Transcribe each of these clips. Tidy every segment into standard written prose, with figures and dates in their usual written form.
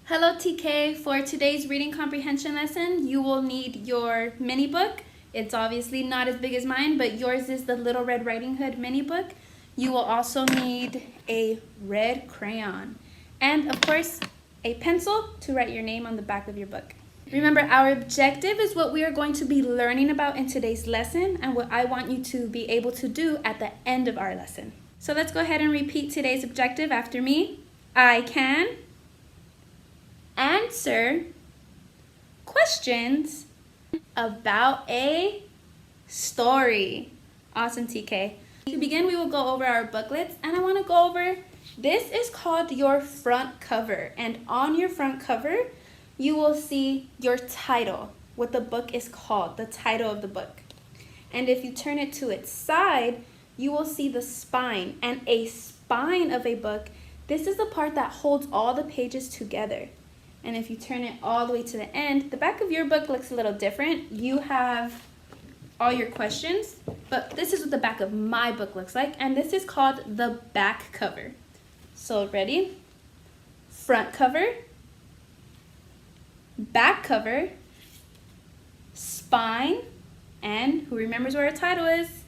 Hello TK, for today's reading comprehension lesson, you will need your mini book. It's obviously not as big as mine, but yours is the Little Red Riding Hood mini book. You will also need a red crayon and of course a pencil to write your name on the back of your book. Remember, our objective is what we are going to be learning about in today's lesson and what I want you to be able to do at the end of our lesson. So let's go ahead and repeat today's objective after me. I can answer questions about a story. Awesome, TK. To begin, we will go over our booklets, and I want to go over, this is called your front cover, and on your front cover, you will see your title, what the book is called, the title of the book. And if you turn it to its side, you will see the spine, and a spine of a book, this is the part that holds all the pages together. And if you turn it all the way to the end, the back of your book looks a little different. You have all your questions, but this is what the back of my book looks like, and this is called the back cover. So ready? Front cover, back cover, spine, and who remembers what our title is?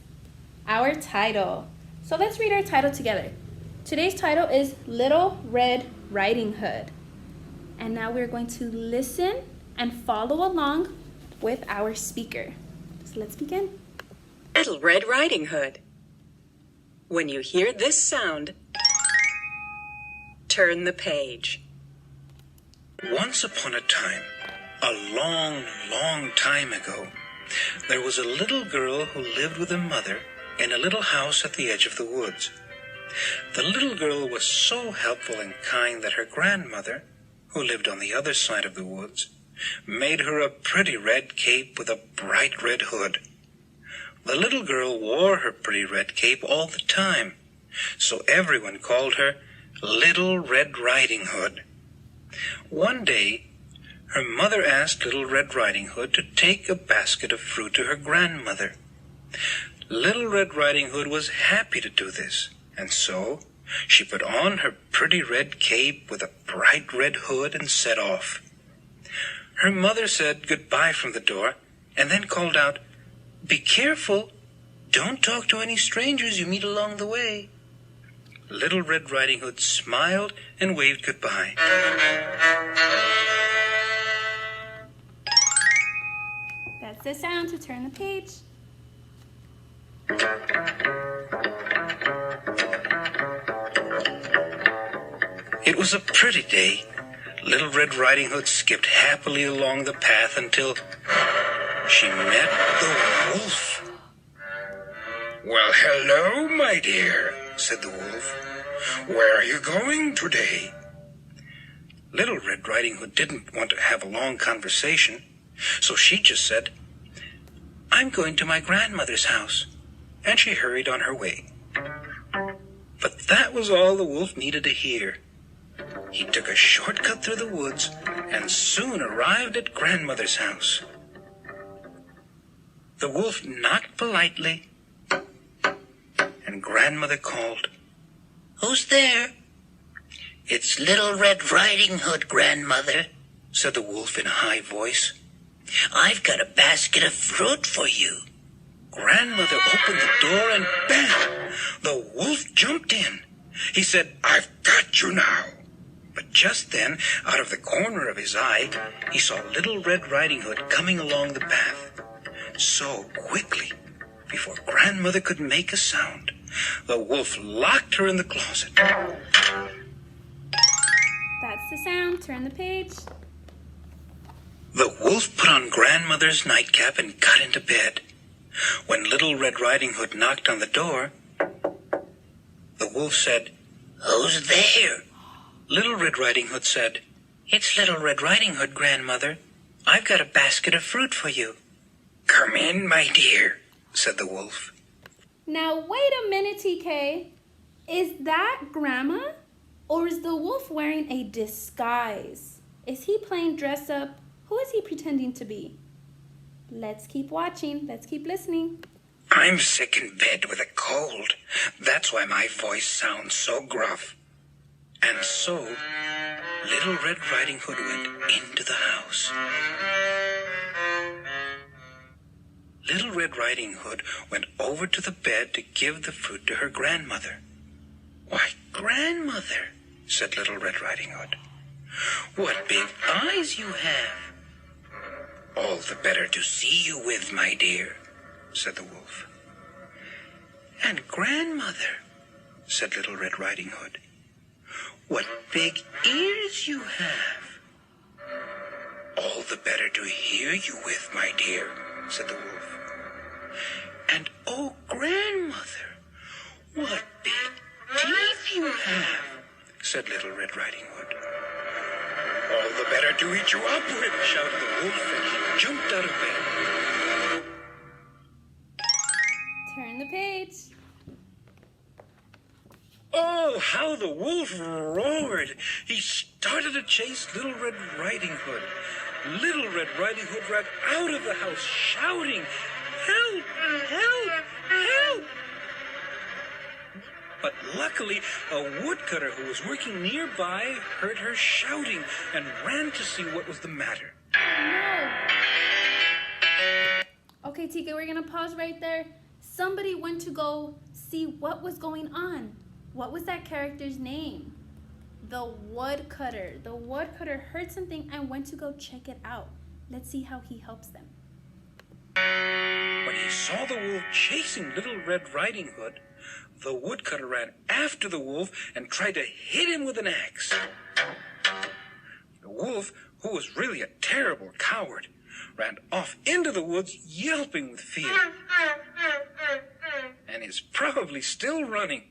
Our title. So let's read our title together. Today's title is Little Red Riding Hood. And now we're going to listen and follow along with our speaker. So let's begin. Little Red Riding Hood. When you hear this sound, turn the page. Once upon a time, a long, long time ago, there was a little girl who lived with her mother in a little house at the edge of the woods. The little girl was so helpful and kind that her grandmother, who lived on the other side of the woods, made her a pretty red cape with a bright red hood. The little girl wore her pretty red cape all the time, so everyone called her Little Red Riding Hood. One day, her mother asked Little Red Riding Hood to take a basket of fruit to her grandmother. Little Red Riding Hood was happy to do this, and so she put on her pretty red cape with a bright red hood and set off. Her mother said goodbye from the door and then called out, "Be careful! Don't talk to any strangers you meet along the way." Little Red Riding Hood smiled and waved goodbye. That's the sound to turn the page. It was a pretty day. Little Red Riding Hood skipped happily along the path until she met the wolf. "Well, hello, my dear," said the wolf. "Where are you going today?" Little Red Riding Hood didn't want to have a long conversation, so she just said, "I'm going to my grandmother's house," and she hurried on her way. But that was all the wolf needed to hear. He took a shortcut through the woods and soon arrived at grandmother's house. The wolf knocked politely, and grandmother called, "Who's there?" "It's Little Red Riding Hood, grandmother," said the wolf in a high voice. "I've got a basket of fruit for you." Grandmother opened the door and bam! The wolf jumped in. He said, "I've got you now." But just then, out of the corner of his eye, he saw Little Red Riding Hood coming along the path. So quickly, before grandmother could make a sound, the wolf locked her in the closet. That's the sound, turn the page. The wolf put on grandmother's nightcap and got into bed. When Little Red Riding Hood knocked on the door, the wolf said, "Who's there?" Little Red Riding Hood said, "It's Little Red Riding Hood, grandmother. I've got a basket of fruit for you." "Come in, my dear," said the wolf. Now wait a minute, TK. Is that grandma? Or is the wolf wearing a disguise? Is he playing dress up? Who is he pretending to be? Let's keep watching. Let's keep listening. "I'm sick in bed with a cold. That's why my voice sounds so gruff." And so Little Red Riding Hood went into the house. Little Red Riding Hood went over to the bed to give the fruit to her grandmother. "Why, grandmother," said Little Red Riding Hood, "what big eyes you have." "All the better to see you with, my dear," said the wolf. "And grandmother," said Little Red Riding Hood, "what big ears you have." "All the better to hear you with, my dear," said the wolf. "And oh, grandmother, what big teeth you have," said Little Red Riding Hood. "All the better to eat you up with," shouted the wolf, and he jumped out of bed. Turn the page. Oh, how the wolf roared! He started to chase Little Red Riding Hood. Little Red Riding Hood ran out of the house shouting, "Help! Help! Help!" But luckily, a woodcutter who was working nearby heard her shouting and ran to see what was the matter. No. Okay, TK, we're gonna pause right there. Somebody went to go see what was going on. What was that character's name? The woodcutter. The woodcutter heard something and went to go check it out. Let's see how he helps them. When he saw the wolf chasing Little Red Riding Hood, the woodcutter ran after the wolf and tried to hit him with an axe. The wolf, who was really a terrible coward, ran off into the woods yelping with fear. And is probably still running.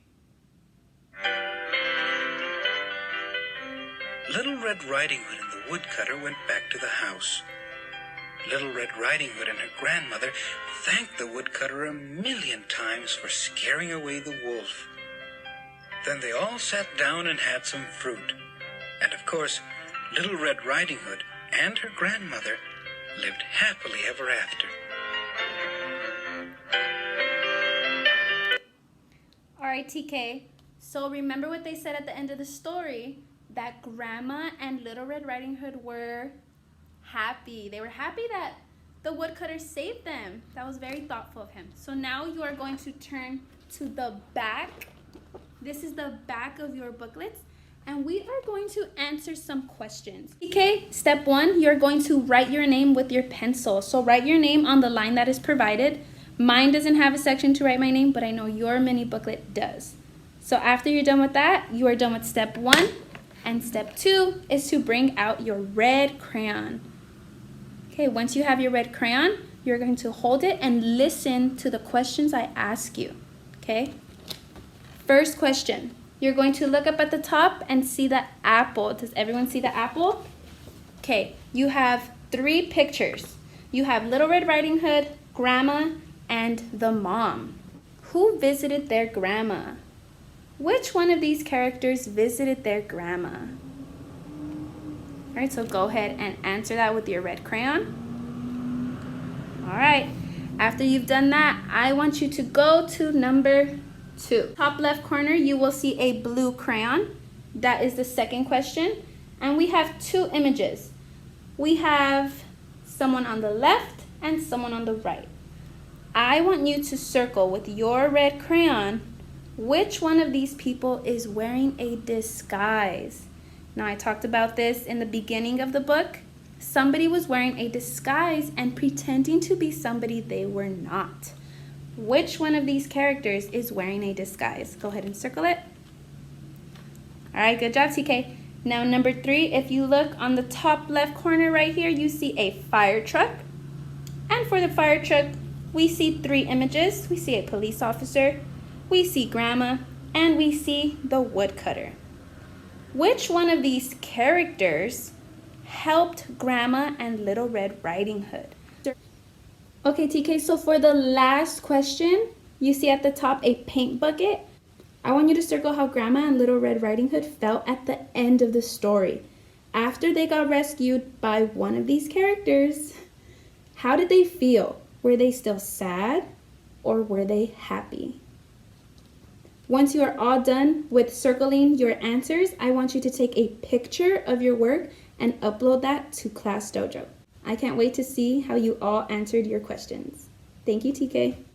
Little Red Riding Hood and the woodcutter went back to the house. Little Red Riding Hood and her grandmother thanked the woodcutter a million times for scaring away the wolf. Then they all sat down and had some fruit. And of course, Little Red Riding Hood and her grandmother lived happily ever after. All right, TK. So remember what they said at the end of the story, that Grandma and Little Red Riding Hood were happy. They were happy that the woodcutter saved them. That was very thoughtful of him. So now you are going to turn to the back. This is the back of your booklets. And we are going to answer some questions. Okay, step 1, you're going to write your name with your pencil. So write your name on the line that is provided. Mine doesn't have a section to write my name, but I know your mini booklet does. So after you're done with that, you are done with step 1. And step 2 is to bring out your red crayon. Okay, once you have your red crayon, you're going to hold it and listen to the questions I ask you. Okay? First question. You're going to look up at the top and see the apple. Does everyone see the apple? Okay, you have 3 pictures. You have Little Red Riding Hood, Grandma, and the mom. Who visited their grandma? Which one of these characters visited their grandma? All right, so go ahead and answer that with your red crayon. All right, after you've done that, I want you to go to number 2. Top left corner, you will see a blue crayon. That is the second question. And we have 2 images. We have someone on the left and someone on the right. I want you to circle with your red crayon which one of these people is wearing a disguise. Now, I talked about this in the beginning of the book. Somebody was wearing a disguise and pretending to be somebody they were not. Which one of these characters is wearing a disguise? Go ahead and circle it. All right, good job, TK. Now, number 3, if you look on the top left corner right here, you see a fire truck. And for the fire truck, we see 3 images. We see a police officer, we see Grandma, and we see the woodcutter. Which one of these characters helped Grandma and Little Red Riding Hood? Okay, TK, so for the last question, you see at the top a paint bucket. I want you to circle how Grandma and Little Red Riding Hood felt at the end of the story. After they got rescued by one of these characters, how did they feel? Were they still sad or were they happy? Once you are all done with circling your answers, I want you to take a picture of your work and upload that to Class Dojo. I can't wait to see how you all answered your questions. Thank you, TK.